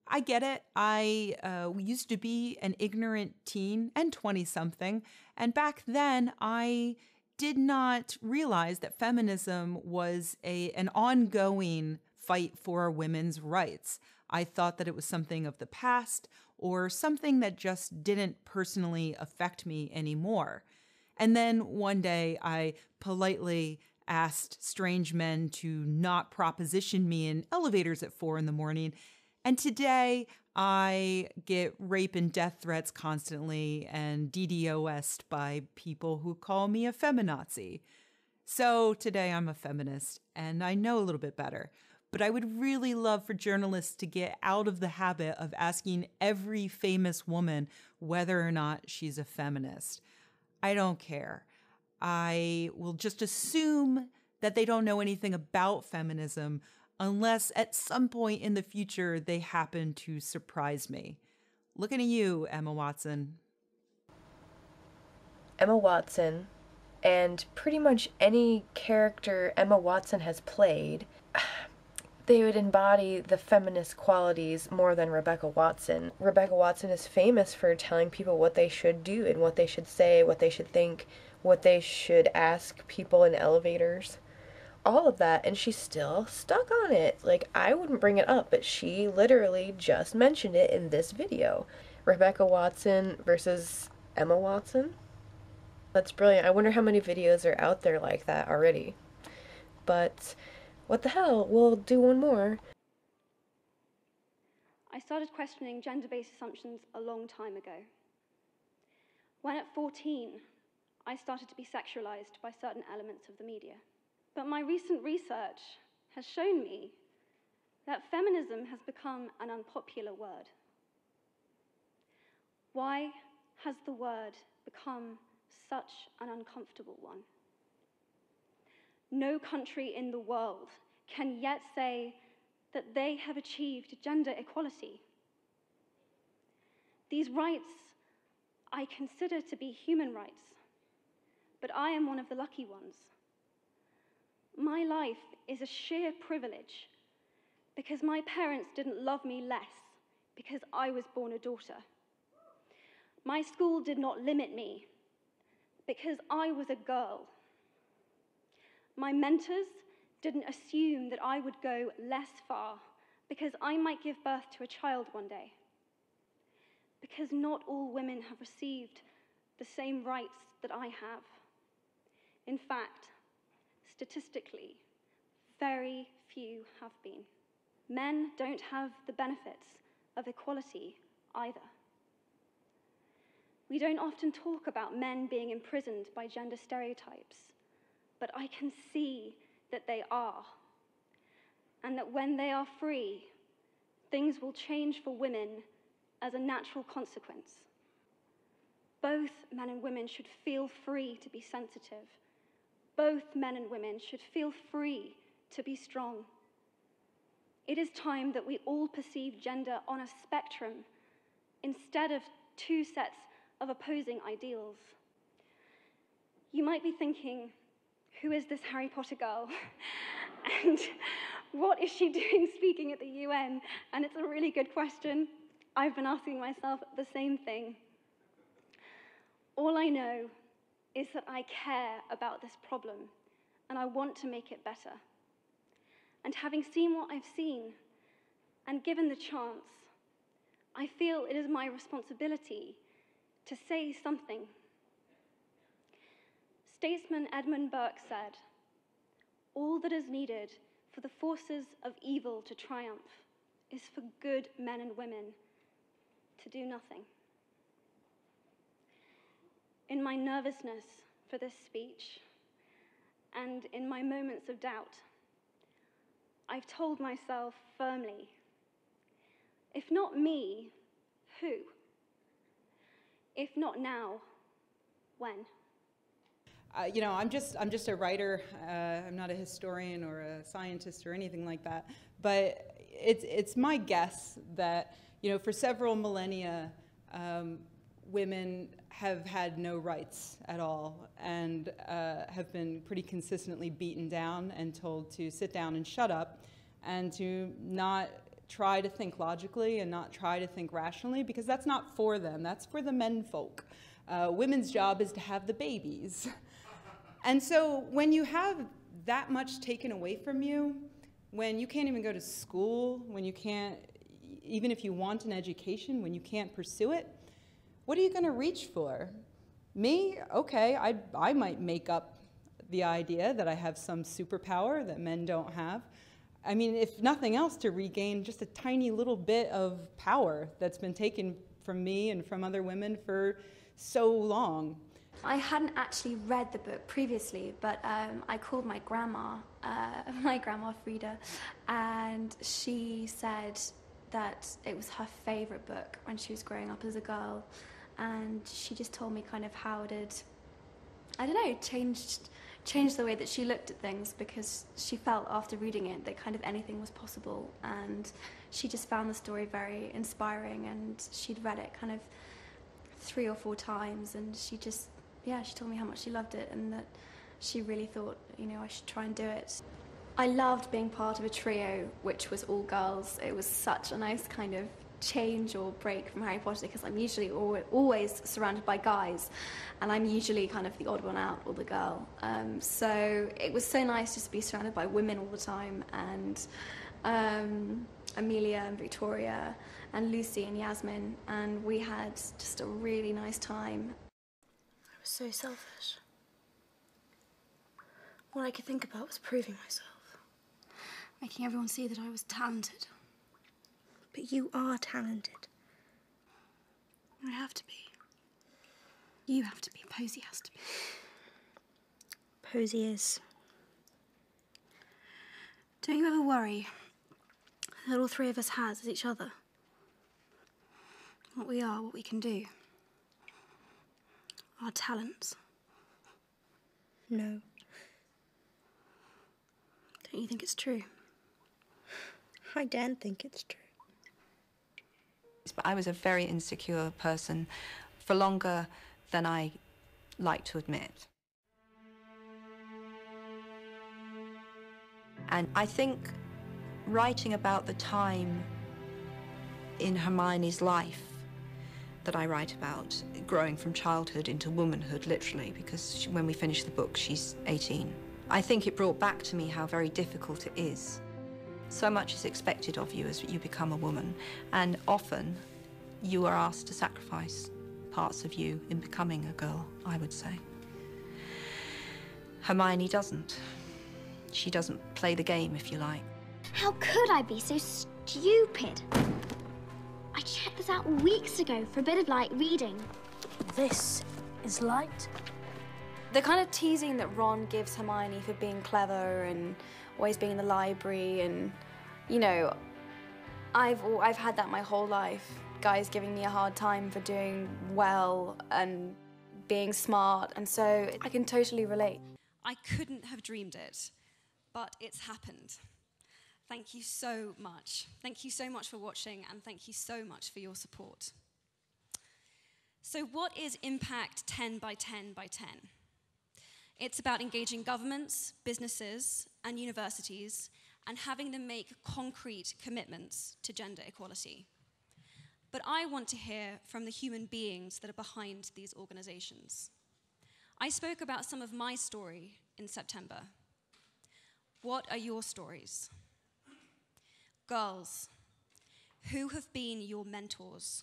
I get it. I used to be an ignorant teen and 20-something, and back then I did not realize that feminism was an ongoing fight for women's rights. I thought that it was something of the past or something that just didn't personally affect me anymore. And then one day I politely asked strange men to not proposition me in elevators at 4 in the morning. And today I get rape and death threats constantly and DDoS'd by people who call me a feminazi. So today I'm a feminist and I know a little bit better. But I would really love for journalists to get out of the habit of asking every famous woman whether or not she's a feminist. I don't care. I will just assume that they don't know anything about feminism unless at some point in the future they happen to surprise me. Looking at you, Emma Watson. Emma Watson, and pretty much any character Emma Watson has played, they would embody the feminist qualities more than Rebecca Watson. Rebecca Watson is famous for telling people what they should do and what they should say, what they should think, what they should ask people in elevators. All of that, and she's still stuck on it. Like, I wouldn't bring it up, but she literally just mentioned it in this video. Rebecca Watson versus Emma Watson? That's brilliant. I wonder how many videos are out there like that already. But what the hell, we'll do one more. I started questioning gender-based assumptions a long time ago. When at 14, I started to be sexualized by certain elements of the media. But my recent research has shown me that feminism has become an unpopular word. Why has the word become such an uncomfortable one? No country in the world can yet say that they have achieved gender equality. These rights I consider to be human rights, but I am one of the lucky ones. My life is a sheer privilege because my parents didn't love me less because I was born a daughter. My school did not limit me because I was a girl. My mentors didn't assume that I would go less far because I might give birth to a child one day. Because not all women have received the same rights that I have. In fact, statistically, very few have been. Men don't have the benefits of equality either. We don't often talk about men being imprisoned by gender stereotypes, but I can see that they are, and that when they are free, things will change for women as a natural consequence. Both men and women should feel free to be sensitive. Both men and women should feel free to be strong. It is time that we all perceive gender on a spectrum instead of two sets of opposing ideals. You might be thinking, who is this Harry Potter girl? And what is she doing speaking at the UN? And it's a really good question. I've been asking myself the same thing. All I know is that I care about this problem and I want to make it better. And having seen what I've seen and given the chance, I feel it is my responsibility to say something. Statesman Edmund Burke said, "All that is needed for the forces of evil to triumph is for good men and women to do nothing." In my nervousness for this speech, and in my moments of doubt, I've told myself firmly, if not me, who? If not now, when? I'm just a writer. I'm not a historian or a scientist or anything like that. But it's my guess that, for several millennia, women have had no rights at all and have been pretty consistently beaten down and told to sit down and shut up and to not try to think logically and not try to think rationally, because that's not for them. That's for the men folk. Women's job is to have the babies. And so when you have that much taken away from you, when you can't even go to school, when you can't, even if you want an education, when you can't pursue it, what are you going to reach for? Me? Okay, I might make up the idea that I have some superpower that men don't have. I mean, if nothing else, to regain just a tiny little bit of power that's been taken from me and from other women for so long. I hadn't actually read the book previously, but I called my grandma Frida, and she said that it was her favourite book when she was growing up as a girl, and she just told me kind of how it had, I don't know, changed the way that she looked at things, because she felt after reading it that kind of anything was possible, and she just found the story very inspiring, and she'd read it kind of 3 or 4 times, and she told me how much she loved it and that she really thought, you know, I should try and do it. I loved being part of a trio which was all girls. It was such a nice kind of change or break from Harry Potter, because I'm usually always surrounded by guys, and I'm usually kind of the odd one out, or the girl. So it was so nice just to be surrounded by women all the time, and Amelia and Victoria and Lucy and Yasmin, and we had just a really nice time. I was so selfish. All I could think about was proving myself, making everyone see that I was talented. But you are talented. I have to be. You have to be. Posey has to be. Posey is. Don't you ever worry that all 3 of us has is each other? What we are, what we can do. Our talents. No. Don't you think it's true? I don't think it's true. But I was a very insecure person for longer than I like to admit. And I think writing about the time in Hermione's life that I write about, growing from childhood into womanhood, literally, because when we finish the book, she's 18. I think it brought back to me how very difficult it is. So much is expected of you as you become a woman, and often you are asked to sacrifice parts of you in becoming a girl, I would say. Hermione doesn't. She doesn't play the game, if you like. How could I be so stupid? I checked this out weeks ago for a bit of light reading. This is light. The kind of teasing that Ron gives Hermione for being clever and always being in the library, and, you know, I've had that my whole life. Guys giving me a hard time for doing well and being smart, and so I can totally relate. I couldn't have dreamed it, but it's happened. Thank you so much. Thank you so much for watching, and thank you so much for your support. So what is Impact 10 by 10 by 10? It's about engaging governments, businesses, and universities, and having them make concrete commitments to gender equality. But I want to hear from the human beings that are behind these organizations. I spoke about some of my story in September. What are your stories? Girls, who have been your mentors?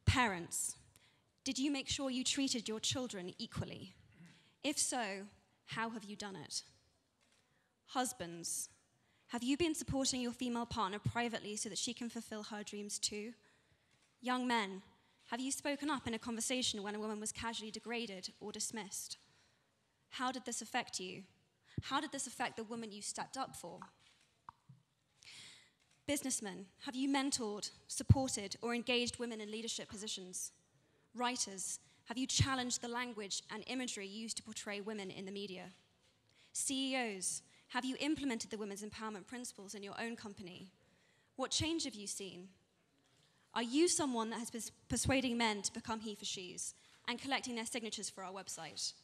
Parents, did you make sure you treated your children equally? If so, how have you done it? Husbands, have you been supporting your female partner privately so that she can fulfill her dreams too? Young men, have you spoken up in a conversation when a woman was casually degraded or dismissed? How did this affect you? How did this affect the woman you stepped up for? Businessmen, have you mentored, supported, or engaged women in leadership positions? Writers, have you challenged the language and imagery used to portray women in the media? CEOs, have you implemented the women's empowerment principles in your own company? What change have you seen? Are you someone that has been persuading men to become he for she's and collecting their signatures for our website?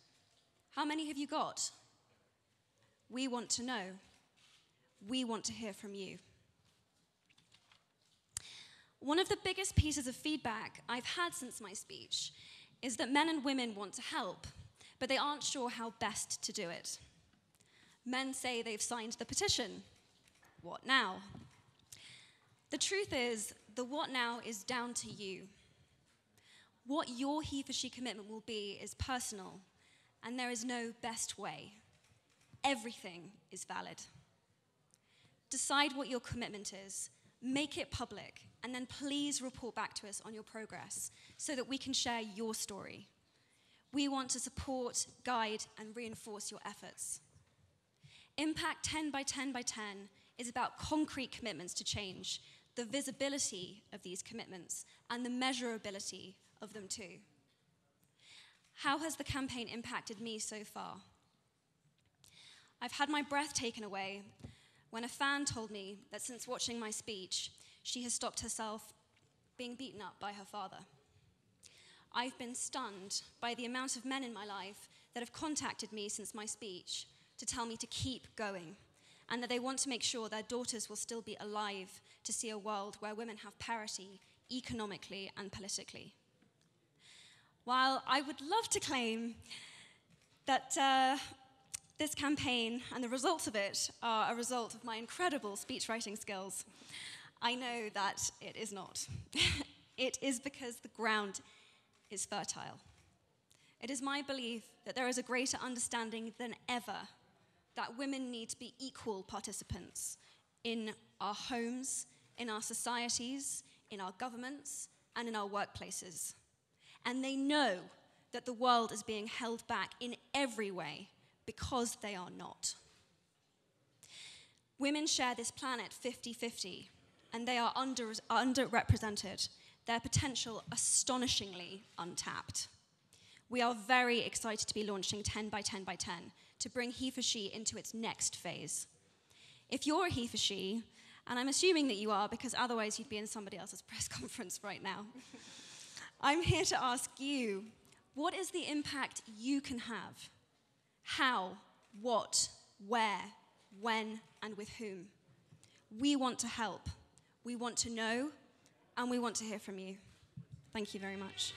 How many have you got? We want to know. We want to hear from you. One of the biggest pieces of feedback I've had since my speech is that men and women want to help, but they aren't sure how best to do it. Men say they've signed the petition. What now? The truth is, the what now is down to you. What your he for she commitment will be is personal, and there is no best way. Everything is valid. Decide what your commitment is, make it public, and then please report back to us on your progress so that we can share your story. We want to support, guide, and reinforce your efforts. Impact 10 by 10 by 10 is about concrete commitments to change, the visibility of these commitments, and the measurability of them too. How has the campaign impacted me so far? I've had my breath taken away when a fan told me that since watching my speech, she has stopped herself being beaten up by her father. I've been stunned by the amount of men in my life that have contacted me since my speech to tell me to keep going, and that they want to make sure their daughters will still be alive to see a world where women have parity economically and politically. While I would love to claim that this campaign and the results of it are a result of my incredible speech writing skills, I know that it is not. It is because the ground is fertile. It is my belief that there is a greater understanding than ever that women need to be equal participants in our homes, in our societies, in our governments, and in our workplaces. And they know that the world is being held back in every way because they are not. Women share this planet 50-50, and they are underrepresented, their potential astonishingly untapped. We are very excited to be launching 10 by 10 by 10 to bring he for she into its next phase. If you're a he for she, and I'm assuming that you are because otherwise you'd be in somebody else's press conference right now, I'm here to ask you, what is the impact you can have? How, what, where, when, and with whom? We want to help, we want to know, and we want to hear from you. Thank you very much.